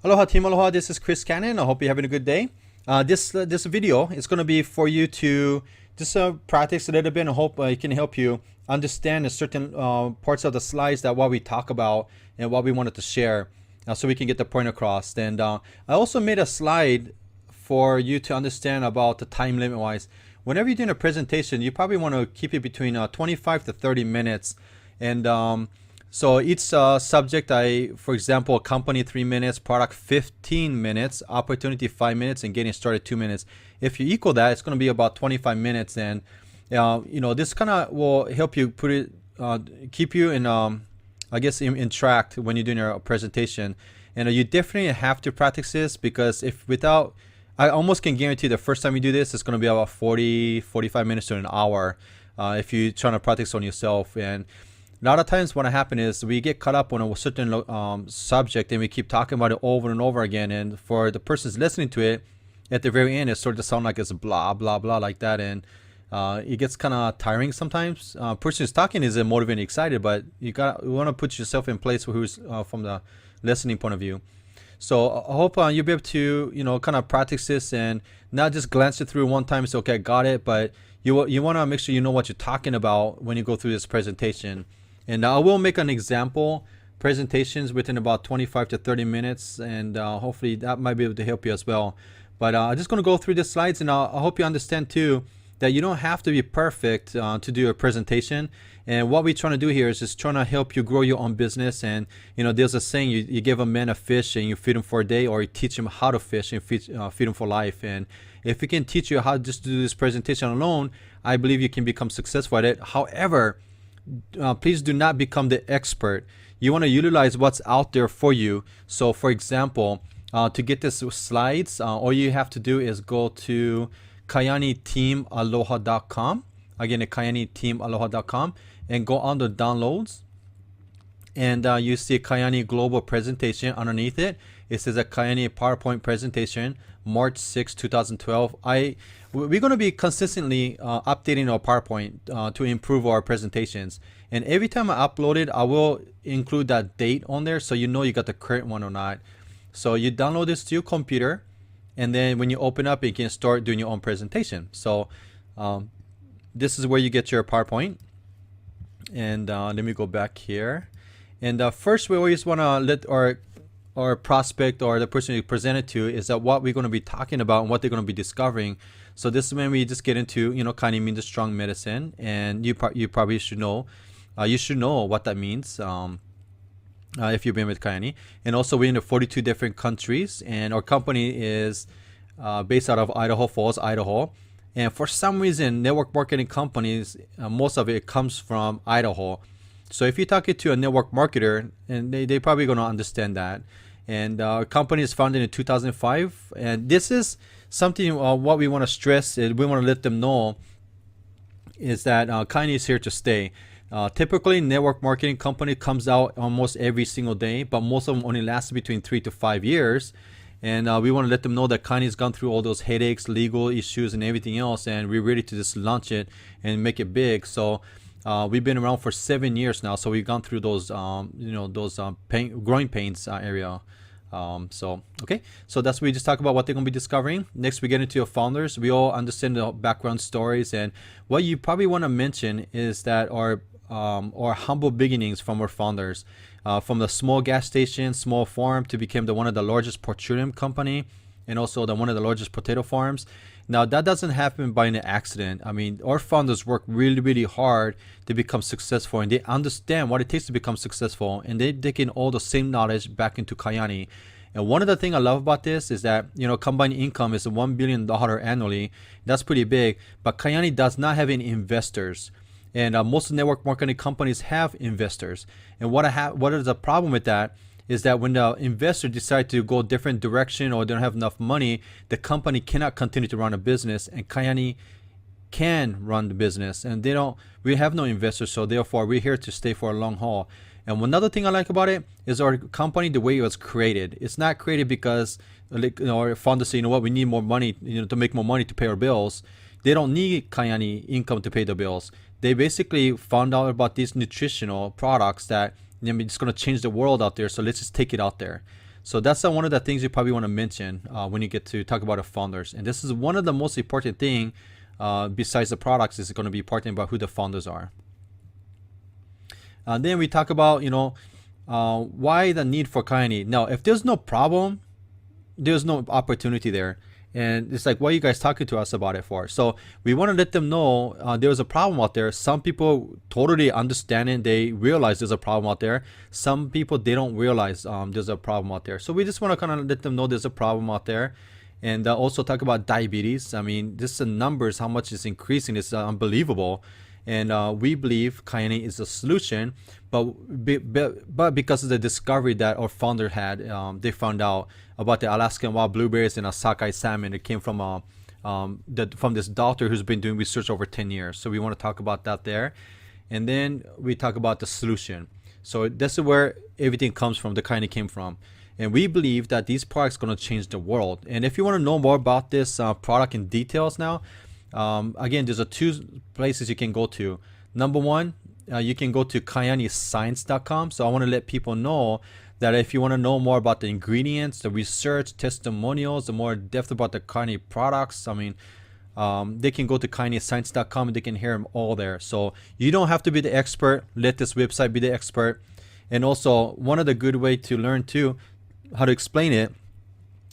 Aloha team, aloha. This is Chris Cannon. I hope you're having a good day. This video is going to be for you to just practice a little bit, and hope it can help you understand a certain parts of the slides that what we talk about and what we wanted to share, so we can get the point across. And I also made a slide for you to understand about the time limit wise. Whenever you're doing a presentation, you probably want to keep it between 25 to 30 minutes. And so each subject, for example, company 3 minutes, product 15 minutes, opportunity 5 minutes, and getting started 2 minutes. If you equal that, it's going to be about 25 minutes. And this kind of will help you keep you in, I guess, in track when you're doing your presentation. And you definitely have to practice this, because I almost can guarantee the first time you do this, it's going to be about 45 minutes to an hour if you're trying to practice on yourself. And a lot of times what happens is we get caught up on a certain subject, and we keep talking about it over and over again. And for the person's listening to it, at the very end, it starts to sound like it's blah, blah, blah like that. And it gets kind of tiring sometimes. Person who's talking is motivated and excited, but you want to put yourself in place who's from the listening point of view. So I hope you'll be able to, kind of practice this and not just glance it through one time and say, okay, I got it. But you want to make sure you know what you're talking about when you go through this presentation. And I will make an example presentations within about 25 to 30 minutes. And hopefully that might be able to help you as well. But I'm just going to go through the slides, and I hope you understand too that you don't have to be perfect to do a presentation. And what we're trying to do here is just trying to help you grow your own business. And there's a saying, you give a man a fish and you feed him for a day, or you teach him how to fish and feed him for life. And if we can teach you how just to do this presentation alone, I believe you can become successful at it. However, please do not become the expert. You want to utilize what's out there for you. So for example, to get this slides, all you have to do is go to KyaniTeamAloha.com. Again, at KyaniTeamAloha.com, and go on the downloads. And you see Kyani Global Presentation underneath it. It says a Kyani PowerPoint presentation, March 6, 2012. We're going to be consistently updating our PowerPoint to improve our presentations. And every time I upload it, I will include that date on there, so you know you got the current one or not. So you download this to your computer, and then when you open up, you can start doing your own presentation. So this is where you get your PowerPoint. And let me go back here. And first, we always want to let our prospect or the person you present it to is that what we're going to be talking about and what they're going to be discovering. So this is when we just get into, Kyani means a strong medicine, and you probably should know. You should know what that means. If you've been with Kyani. And also we're in 42 different countries, and our company is based out of Idaho Falls, Idaho. And for some reason, network marketing companies, most of it comes from Idaho. So if you're talking to a network marketer, and they probably going to understand that. And our company is founded in 2005. And this is something what we want to stress, and we want to let them know is that Kyani is here to stay. Typically, network marketing company comes out almost every single day, but most of them only last between 3 to 5 years. And we want to let them know that Kyani's gone through all those headaches, legal issues, and everything else, and we're ready to just launch it and make it big. So we've been around for 7 years now, so we've gone through those, growing pains area. So that's what we just talk about what they're going to be discovering. Next, we get into your founders. We all understand the background stories, and what you probably want to mention is that our humble beginnings from our founders, from the small gas station, small farm, to become one of the largest petroleum company, and also one of the largest potato farms. Now that doesn't happen by an accident. I mean, our founders work really, really hard to become successful, and they understand what it takes to become successful, and they take in all the same knowledge back into Kyani. And one of the things I love about this is that, combined income is $1 billion annually. That's pretty big, but Kyani does not have any investors. And most network marketing companies have investors. And what is the problem with that is that when the investor decide to go a different direction, or they don't have enough money, the company cannot continue to run a business, and Kyani can run the business. And we have no investors, so therefore we're here to stay for a long haul. And one other thing I like about it is our company, the way it was created. It's not created because our founders say, we need more money, to make more money to pay our bills. They don't need Kyani income to pay the bills. They basically found out about these nutritional products that it's going to change the world out there. So let's just take it out there. So that's one of the things you probably want to mention when you get to talk about the founders. And this is one of the most important thing besides the products is going to be important about who the founders are. Then we talk about, why the need for Kyani. Now, if there's no problem, there's no opportunity there. And it's like, what are you guys talking to us about it for? So we want to let them know there's a problem out there. Some people totally understand it. They realize there's a problem out there. Some people, they don't realize there's a problem out there. So we just want to kind of let them know there's a problem out there. And also talk about diabetes. I mean, this the numbers, how much it's increasing. It's unbelievable. And we believe Kyani is a solution, but because of the discovery that our founder had, they found out about the Alaskan wild blueberries and a sockeye salmon. It came from from this doctor who's been doing research over 10 years. So we want to talk about that there. And then we talk about the solution. So this is where everything comes from, the Kyani came from. And we believe that these products are going to change the world. And if you want to know more about this product in details now, again, there's two places you can go to. Number one, you can go to KyaniScience.com. So I want to let people know that if you want to know more about the ingredients, the research, testimonials, the more depth about the Kyani products, I mean, they can go to KyaniScience.com and they can hear them all there. So you don't have to be the expert. Let this website be the expert. And also, one of the good way to learn too, how to explain it,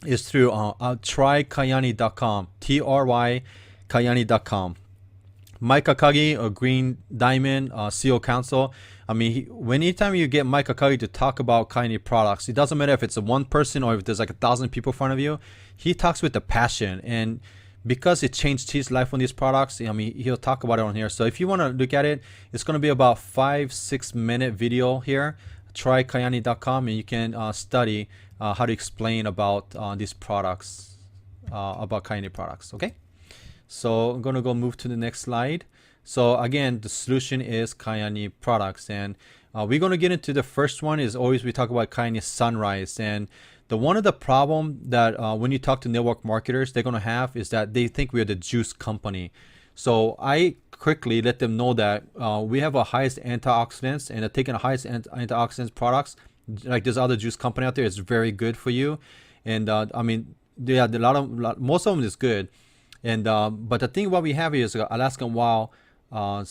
is through trykyani.com. TRY Kyani.com. Mike Akagi, a Green Diamond CEO Council. I mean, anytime you get Mike Akagi to talk about Kyani products, it doesn't matter if it's one person or if there's like 1,000 people in front of you. He talks with the passion, and because it changed his life on these products, I mean, he'll talk about it on here. So if you want to look at it, it's going to be about 5-6 minute video here. Try Kyani.com, and you can study how to explain about these products, about Kyani products. Okay. So I'm going to go move to the next slide. So again, the solution is Kyani products. And we're going to get into the first one is always we talk about Kyani Sunrise. And one of the problem that when you talk to network marketers, they're going to have is that they think we're the juice company. So I quickly let them know that we have a highest antioxidants, and taking the highest antioxidants products, like there's other juice company out there, is very good for you. And I mean, yeah, most of them is good. And but the thing what we have here is Alaskan wild, wild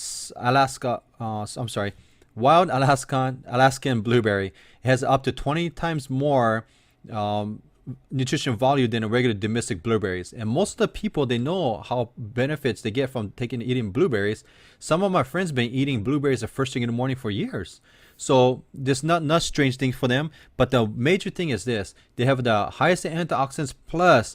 Alaskan blueberry. It has up to 20 times more nutrition value than a regular domestic blueberries. And most of the people, they know how benefits they get from eating blueberries. Some of my friends been eating blueberries the first thing in the morning for years. So this not strange thing for them. But the major thing is this: they have the highest antioxidants plus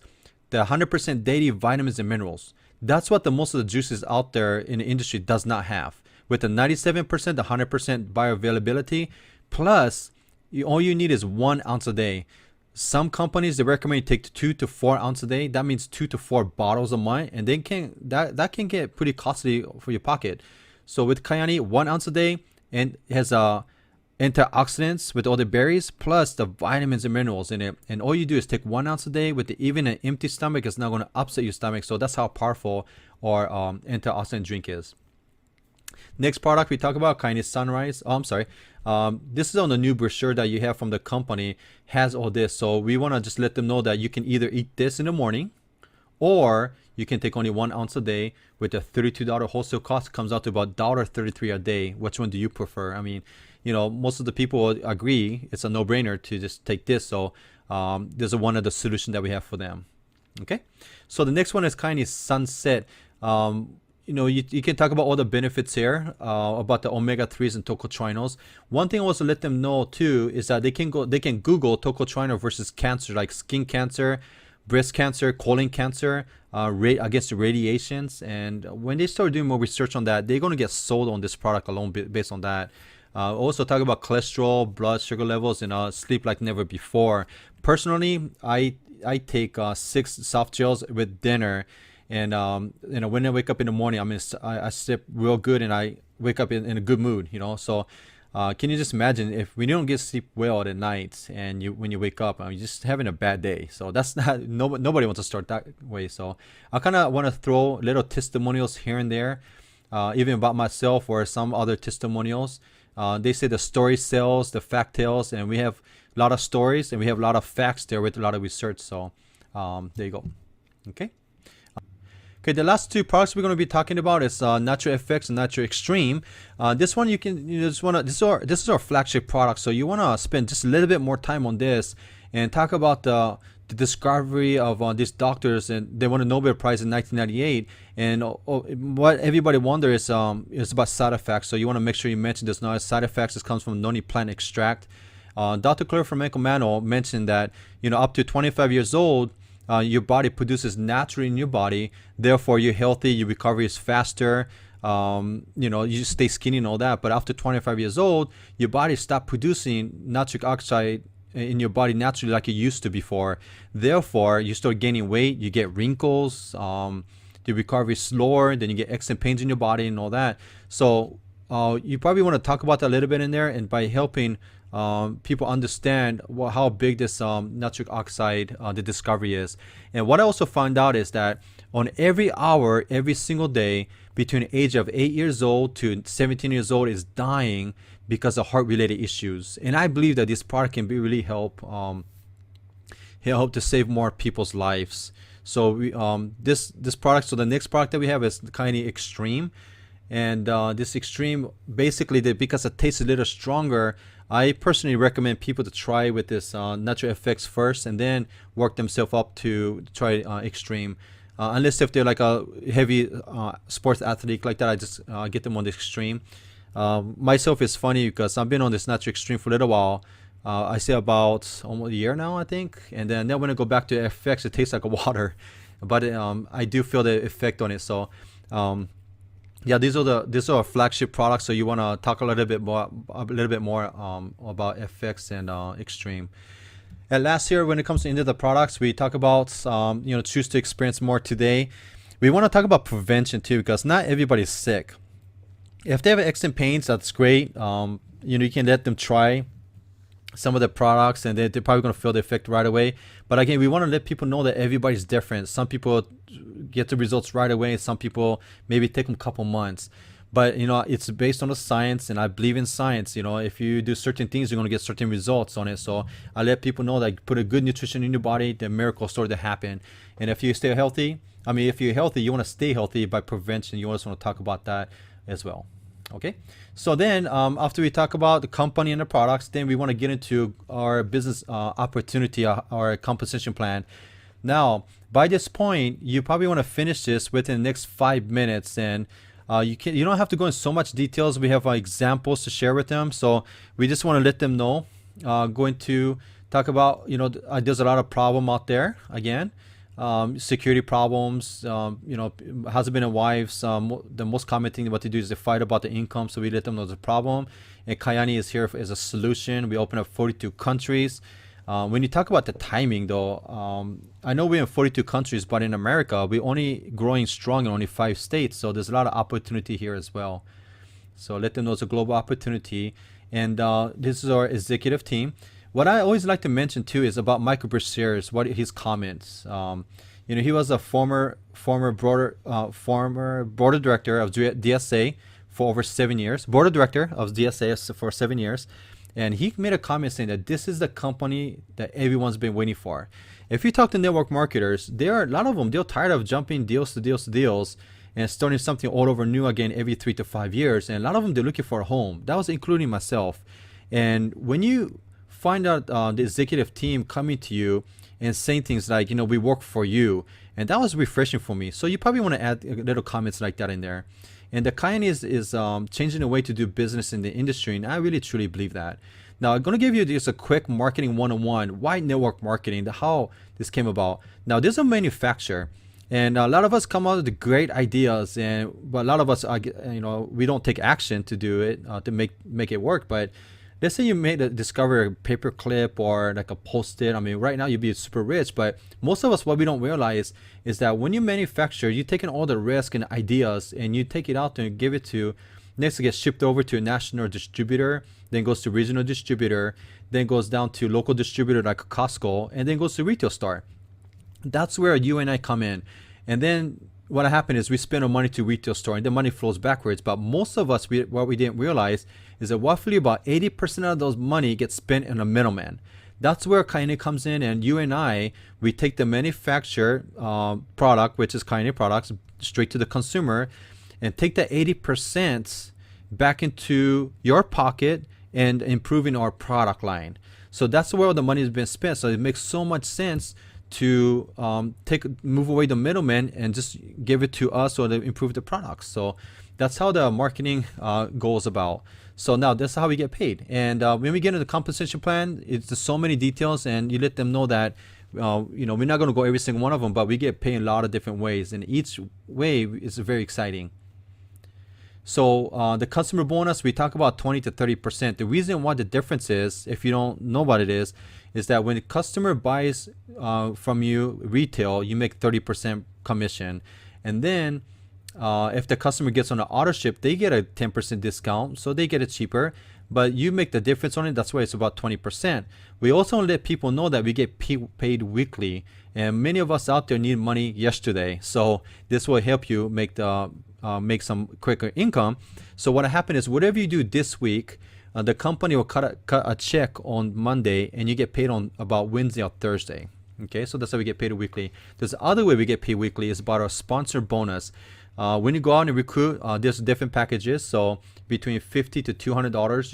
the 100% daily vitamins and minerals. That's what the most of the juices out there in the industry does not have. With the 97%, the 100% bioavailability, plus all you need is 1 ounce a day. Some companies, they recommend you take 2 to 4 ounces a day. That means 2 to 4 bottles a month, and they can that can get pretty costly for your pocket. So with Kyani, 1 ounce a day, and it has antioxidants with all the berries plus the vitamins and minerals in it. And all you do is take 1 ounce a day. With even an empty stomach, it's not going to upset your stomach. So that's how powerful our antioxidant drink is. Next product we talk about, Kyani Sunrise. This is on the new brochure that you have from the company, has all this. So we want to just let them know that you can either eat this in the morning, or you can take only 1 ounce a day. With a $32 wholesale cost, comes out to about $1.33 a day. Which one do you prefer? I mean, most of the people agree it's a no-brainer to just take this. So there's one of the solutions that we have for them. Okay. So the next one is Kyani Sunset. You can talk about all the benefits here about the omega-3s and tocotrienols. One thing I also let them know too is that they can Google tocotrienol versus cancer, like skin cancer, breast cancer, colon cancer, against the radiations. And when they start doing more research on that, they're going to get sold on this product alone based on that. Also talk about cholesterol, blood sugar levels, and sleep like never before. Personally, I take 6 soft gels with dinner. And when I wake up in the morning, I sleep real good, and I wake up in a good mood. So can you just imagine if we don't get sleep well at night, and when you wake up, you're just having a bad day. So that's not nobody wants to start that way. So I kind of want to throw little testimonials here and there, even about myself or some other testimonials. They say the story sells, the fact tells, and we have a lot of stories, and we have a lot of facts there with a lot of research. So there you go. Okay. Okay, the last two products we're going to be talking about is Natural FX and Natural Extreme. This one this is our flagship product, so you want to spend just a little bit more time on this and talk about the discovery of these doctors, and they won a Nobel Prize in 1998. And what everybody wonders is about side effects. So you want to make sure you mention there's no side effects. This comes from noni plant extract. Dr. Claire from Medical Manual mentioned that up to 25 years old, your body produces naturally in your body. Therefore, you're healthy. Your recovery is faster. You stay skinny and all that. But after 25 years old, your body stops producing nitric oxide in your body naturally like it used to before. Therefore, you start gaining weight. You get wrinkles. The recovery is slower. Then you get aches and pains in your body and all that. So you probably want to talk about that a little bit in there, and by helping people understand how big this nitric oxide the discovery is. And what I also found out is that on every hour, every single day, between the age of 8 years old to 17 years old is dying because of heart-related issues. And I believe that this product can really help to save more people's lives. So this product. So the next product that we have is the Kyani Extreme, and this Extreme basically because it tastes a little stronger. I personally recommend people to try with this Natural FX first, and then work themselves up to try Extreme. Unless if they're like a heavy sports athlete like that, I just get them on the Extreme. Myself is funny because I've been on this Natural Extreme for a little while. I say about almost a year now, I think. And then when I go back to FX, it tastes like a water, but I do feel the effect on it. So yeah, these are our flagship products. So you want to talk a little bit more about FX and Extreme. And last year, when it comes to into the products, we talk about choose to experience more today. We want to talk about prevention too, because not everybody's sick. If they have aches and pains, that's great. You can let them try some of the products, and they're probably going to feel the effect right away. But again, we want to let people know that everybody's different. Some people get the results right away. Some people maybe take them a couple months. But it's based on the science, and I believe in science. If you do certain things, you're going to get certain results on it. So I let people know that put a good nutrition in your body, the miracle starts to happen. And if you stay healthy, if you're healthy, you want to stay healthy by prevention. You also want to talk about that as well. Okay, so then after we talk about the company and the products, then we want to get into our business opportunity, our compensation plan. Now, by this point, you probably want to finish this within the next 5 minutes, and you don't have to go in so much details. We have examples to share with them, so we just want to let them know. Going to talk about there's a lot of problem out there again. Security problems, husband and wives, the most common thing what they do is they fight about the income, so we let them know the problem, and Kyani is here as a solution. We open up 42 countries. When you talk about the timing though, I know we're in 42 countries, but in America we're only growing strong in only 5 states, so there's a lot of opportunity here as well. So let them know it's a global opportunity. And this is our executive team. What I always like to mention too is about Michael Brashears, what his comments. He was a former board of director of DSA for over 7 years, board of director of DSA for 7 years, and he made a comment saying that this is the company that everyone's been waiting for. If you talk to network marketers, a lot of them, they're tired of jumping deals to deals to deals and starting something all over new again every 3 to 5 years, and a lot of them, they're looking for a home. That was including myself. And when you find out the executive team coming to you and saying things like, we work for you, and that was refreshing for me. So you probably want to add little comments like that in there. And the Kyani is changing the way to do business in the industry, and I really truly believe that. Now I'm going to give you just a quick marketing 101, why network marketing, how this came about. Now there's a manufacturer, and a lot of us come out with great ideas, but a lot of us we don't take action to do it, to make it work. But let's say you discover a paper clip or like a post-it. Right now you'd be super rich, but most of us, what we don't realize is that when you manufacture, you're taking all the risk and ideas and you take it out and give it to, next it gets shipped over to a national distributor, then goes to regional distributor, then goes down to local distributor like Costco, and then goes to retail store. That's where you and I come in. And then what happened is we spend our money to retail store, and the money flows backwards. But most of us, what we didn't realize is that roughly about 80% of those money gets spent on a middleman. That's where Kyani comes in, and you and I, we take the manufacturer product, which is Kyani products, straight to the consumer, and take that 80% back into your pocket and improving our product line. So that's where the money has been spent. So it makes so much sense to move away the middleman and just give it to us or to improve the products. So that's how the marketing goes about. So now that's how we get paid. And when we get into the compensation plan, it's just so many details, and you let them know that we're not going to go every single one of them, but we get paid in a lot of different ways, and each way is very exciting. So the customer bonus, we talk about 20 to 30%. The reason why the difference is, if you don't know what it is that when the customer buys from you retail, you make 30% commission. And then if the customer gets on an auto ship, they get a 10% discount, so they get it cheaper. But you make the difference on it. That's why it's about 20%. We also let people know that we get paid weekly, and many of us out there need money yesterday. So this will help you make some quicker income. So what happened is, whatever you do this week, the company will cut a check on Monday, and you get paid on about Wednesday or Thursday. Okay, so that's how we get paid weekly. There's the other way we get paid weekly is about our sponsor bonus. When you go out and recruit, there's different packages. So between $50 to $200,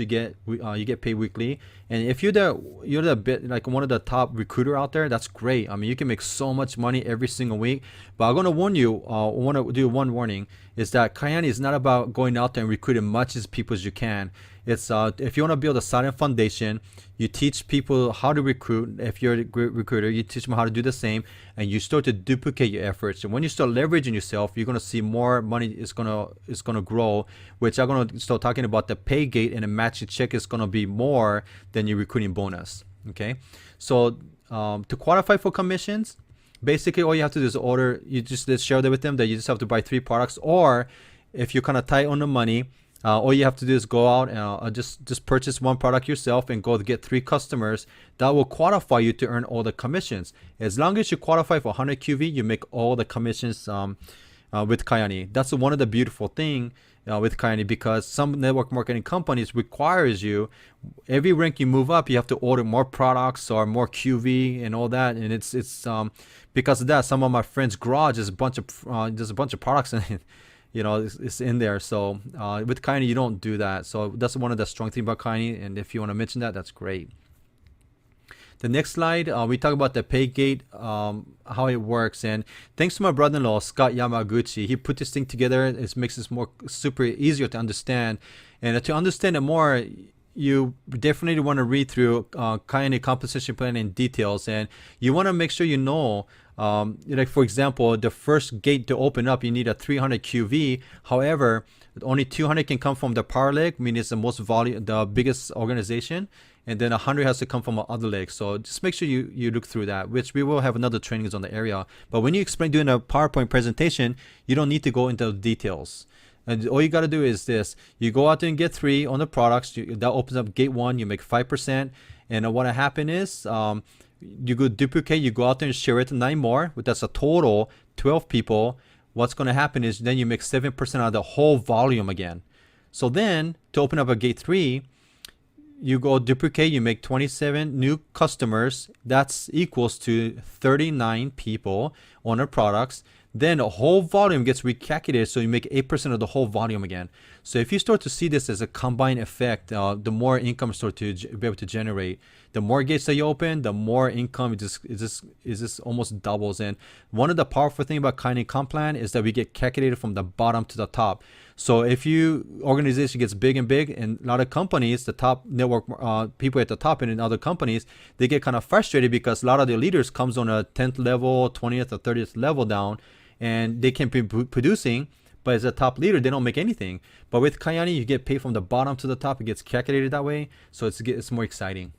you get paid weekly. And if you're the bit like one of the top recruiter out there, that's great. I mean, you can make so much money every single week. But I'm gonna warn you. I want to do one warning: is that Kyani is not about going out there and recruiting as much as people as you can. It's if you want to build a solid foundation, you teach people how to recruit. If you're a great recruiter, you teach them how to do the same, and you start to duplicate your efforts. And when you start leveraging yourself, you're gonna see more money is gonna grow. Which I'm gonna start talking about. The pay gate and the matching check is gonna be more than your recruiting bonus. Okay, so to qualify for commissions, basically all you have to do is order. You just share that with them that you just have to buy 3 products, or if you're kind of tight on the money, all you have to do is go out and just purchase 1 product yourself and go to get 3 customers. That will qualify you to earn all the commissions. As long as you qualify for 100 QV, you make all the commissions with Kyani. That's one of the beautiful thing with Kyani, because some network marketing companies requires you, every rank you move up, you have to order more products or more QV and all that. And it's because of that, some of my friends' garage is there's a bunch of products in it. It's in there. So with Kyani, you don't do that. So that's one of the strong things about Kyani. And if you want to mention that, that's great. The next slide, we talk about the pay gate, how it works. And thanks to my brother-in-law, Scott Yamaguchi, he put this thing together. It makes this super easier to understand. And to understand it more, you definitely want to read through Kyani compensation plan in details. And you want to make sure you know, like for example, the first gate to open up, you need a 300 QV. However, only 200 can come from the power leg, meaning it's the most volume, the biggest organization. And then 100 has to come from other legs. So just make sure you look through that, which we will have another trainings on the area. But when you explain doing a PowerPoint presentation, you don't need to go into the details. And all you got to do is this: you go out there and get 3 on the products. That opens up gate 1. You make 5%. And what happen is you go duplicate. You go out there and share it to 9 more. That's a total 12 people. What's going to happen is then you make 7% out of the whole volume again. So then to open up a gate 3, you go duplicate, you make 27 new customers. That's equals to 39 people on our products. Then the whole volume gets recalculated, so you make 8% of the whole volume again. So if you start to see this as a combined effect, the more income start to be able to generate. The more gates that you open, the more income it just almost doubles. And one of the powerful thing about Kyani comp plan is that we get calculated from the bottom to the top. So if organization gets big and a lot of companies, the top network people at the top and in other companies, they get kind of frustrated because a lot of their leaders comes on a 10th level, 20th or 30th level down, and they can be producing, but as a top leader, they don't make anything. But with Kyani, you get paid from the bottom to the top. It gets calculated that way, so it's more exciting.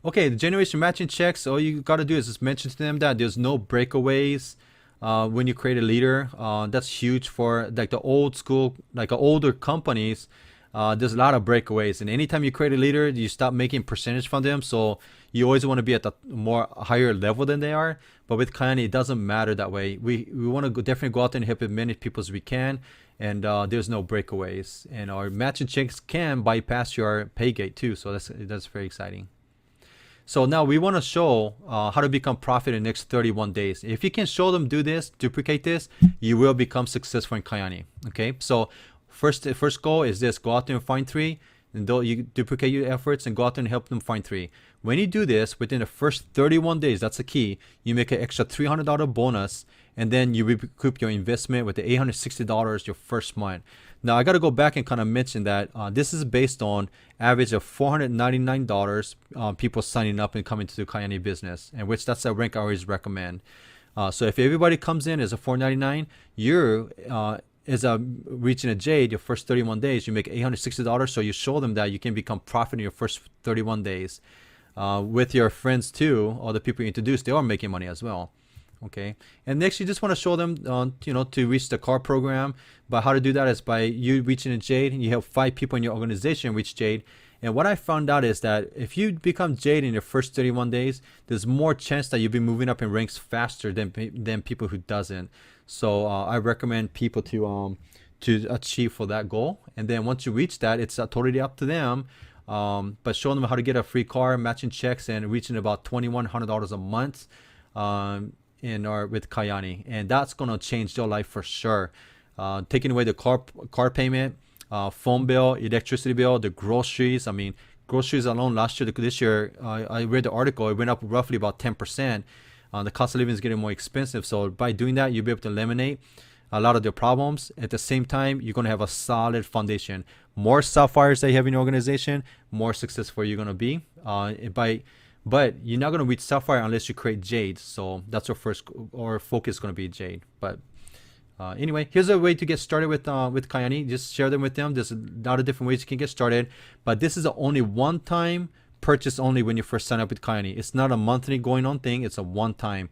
Okay, the generation matching checks, all you got to do is just mention to them that there's no breakaways when you create a leader. That's huge for like the old school, like older companies. There's a lot of breakaways, and anytime you create a leader, you stop making percentage from them. So you always want to be at the more higher level than they are. But with Kyani, it doesn't matter that way. We want to definitely go out there and help as many people as we can, and there's no breakaways. And our matching checks can bypass your pay gate too. So that's very exciting. So now we want to show how to become profit in the next 31 days. If you can show them do this, duplicate this, you will become successful in Kyani. Okay, so first goal is this: go out there and find 3, and though you duplicate your efforts and go out there and help them find 3. When you do this within the first 31 days, that's the key. You make an extra $300 bonus, and then you recoup your investment with the $860 your first month. Now I got to go back and kind of mention that this is based on average of $499 people signing up and coming to the Kyani business, and which that's a rank I always recommend. So if everybody comes in as a $499, you're reaching a Jade your first 31 days, you make $860. So you show them that you can become profit in your first 31 days. With your friends too, all the people you introduce, they are making money as well. Okay, and next you just want to show them to reach the car program. But how to do that is by you reaching a Jade, and you have 5 people in your organization reach Jade. And what I found out is that if you become Jade in your first 31 days, there's more chance that you'll be moving up in ranks faster than people who doesn't. So I recommend people to achieve for that goal. And then once you reach that, it's totally up to them. But showing them how to get a free car, matching checks, and reaching about $2,100 a month with Kyani, and that's gonna change your life for sure. Taking away the car payment, phone bill, electricity bill, the groceries. I mean, groceries alone this year, I read the article, it went up roughly about 10%. The cost of living is getting more expensive, so by doing that, you'll be able to eliminate a lot of the problems. At the same time, you're gonna have a solid foundation. More sapphires that you have in your organization, more successful you're gonna be. But you're not gonna reach sapphire unless you create Jade. So that's our focus is gonna be Jade. But anyway, here's a way to get started with Kyani. Just share them with them. There's a lot of different ways you can get started, but this is only one-time purchase only when you first sign up with Kyani. It's not a monthly going on thing. It's a one-time,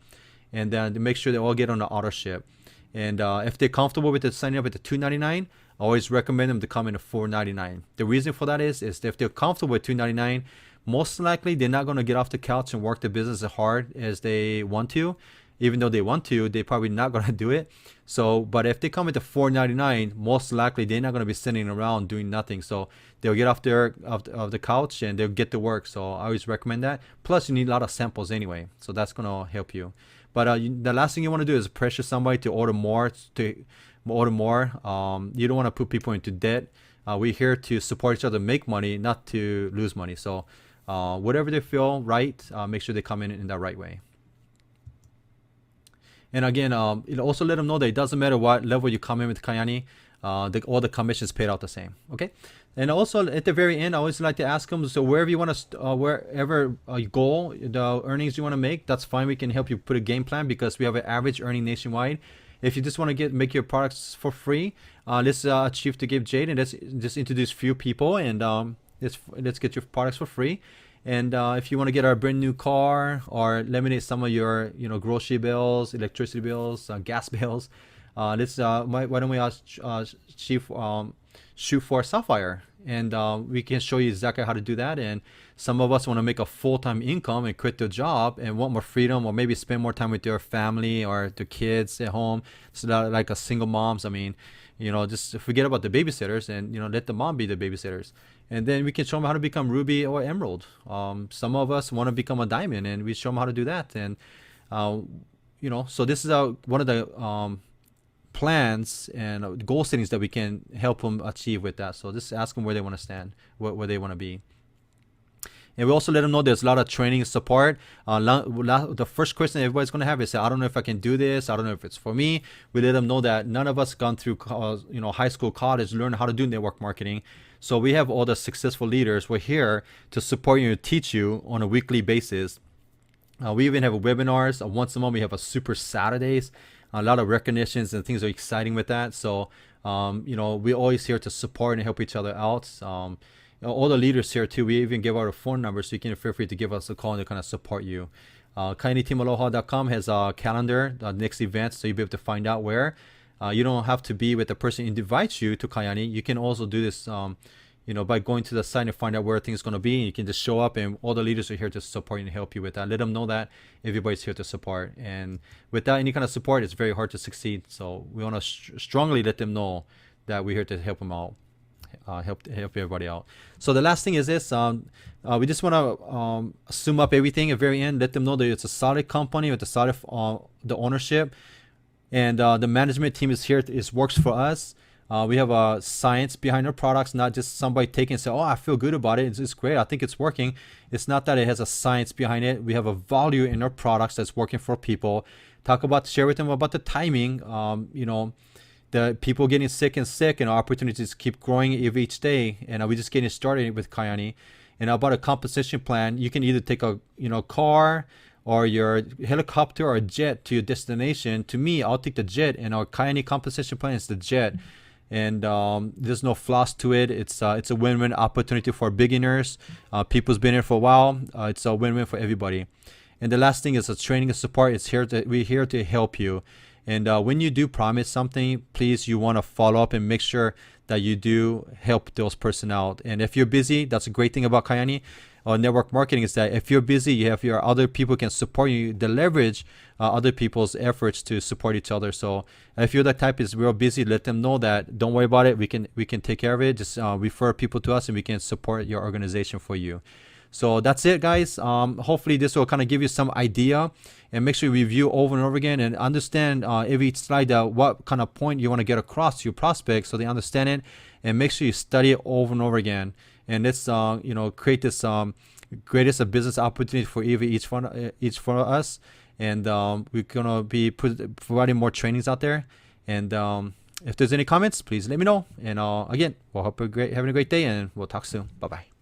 and then to make sure they all get on the auto ship. And if they're comfortable with signing up at the $299, I always recommend them to come in at $499. The reason for that is if they're comfortable with $299, most likely they're not going to get off the couch and work the business as hard as they want to. Even though they want to, they're probably not going to do it. So, but if they come at the $499, most likely they're not going to be sitting around doing nothing. So they'll get off the couch and they'll get to work. So I always recommend that. Plus, you need a lot of samples anyway, so that's going to help you. But the last thing you want to do is pressure somebody to order more. You don't want to put people into debt. We're here to support each other, make money, not to lose money. So whatever they feel right, make sure they come in that right way. And again, also let them know that it doesn't matter what level you come in with Kyani, all the commissions paid out the same. Okay. And also at the very end, I always like to ask them, so wherever you want to, wherever you go, the earnings you want to make, that's fine. We can help you put a game plan because we have an average earning nationwide. If you just want to make your products for free, let's achieve to give Jade, and let's just introduce few people, and let's get your products for free. And if you want to get our brand new car or eliminate some of your grocery bills, electricity bills, gas bills, why don't we shoot for Sapphire, and we can show you exactly how to do that. And some of us want to make a full-time income and quit their job and want more freedom, or maybe spend more time with their family or their kids at home. So that, like a single moms, I mean, just forget about the babysitters and let the mom be the babysitters. And then we can show them how to become ruby or emerald. Some of us want to become a diamond, and we show them how to do that. And so this is one of the plans and goal settings that we can help them achieve with that. So just ask them where they want to stand, where they want to be. And we also let them know there's a lot of training and support. The first question everybody's going to have is, I don't know if I can do this. I don't know if it's for me. We let them know that none of us gone through high school, college, learn how to do network marketing. So we have all the successful leaders. We're here to support you and teach you on a weekly basis. We even have webinars. Once a month we have a Super Saturdays. A lot of recognitions and things are exciting with that. So we're always here to support and help each other out. All the leaders here too, we even give out a phone number, so you can feel free to give us a call and to kind of support you. KyaniTeamAloha.com has a calendar, next events, so you'll be able to find out where. You don't have to be with the person who invites you to Kyani. You can also do this by going to the site and find out where things going to be. And you can just show up, and all the leaders are here to support you and help you with that. Let them know that everybody's here to support. And without any kind of support, it's very hard to succeed. So we want to strongly let them know that we're here to help them out. help everybody out. So the last thing is this. We just want to sum up everything at the very end. Let them know that it's a solid company with a solid the ownership, and the management team is here. It works for us. We have a science behind our products, not just somebody taking and say, oh, I feel good about it. It's great. I think it's working. It's not that it has a science behind it. We have a value in our products that's working for people. Share with them about the timing. The people getting sick and opportunities keep growing each day. And we're just getting started with Kyani. And about a compensation plan, you can either take a car or your helicopter or a jet to your destination. To me, I'll take the jet, and our Kyani compensation plan is the jet. And there's no floss to it. It's a win-win opportunity for beginners. People's been here for a while. It's a win-win for everybody. And the last thing is training and support. We're here to help you. And when you do promise something, please, you want to follow up and make sure that you do help those person out. And if you're busy, that's a great thing about Kyani. Network marketing is that if you're busy, you have your other people can support you. They leverage other people's efforts to support each other. So if you're that type is real busy, let them know that. Don't worry about it. We can take care of it. Just refer people to us, and we can support your organization for you. So that's it, guys. Hopefully this will kind of give you some idea, and make sure you review over and over again and understand every slide what kind of point you want to get across to your prospects so they understand it, and make sure you study it over and over again. And let's create this greatest business opportunity for each one of us. And we're gonna be providing more trainings out there. And if there's any comments, please let me know. And again, we'll hope you're having a great day, and we'll talk soon. Bye bye.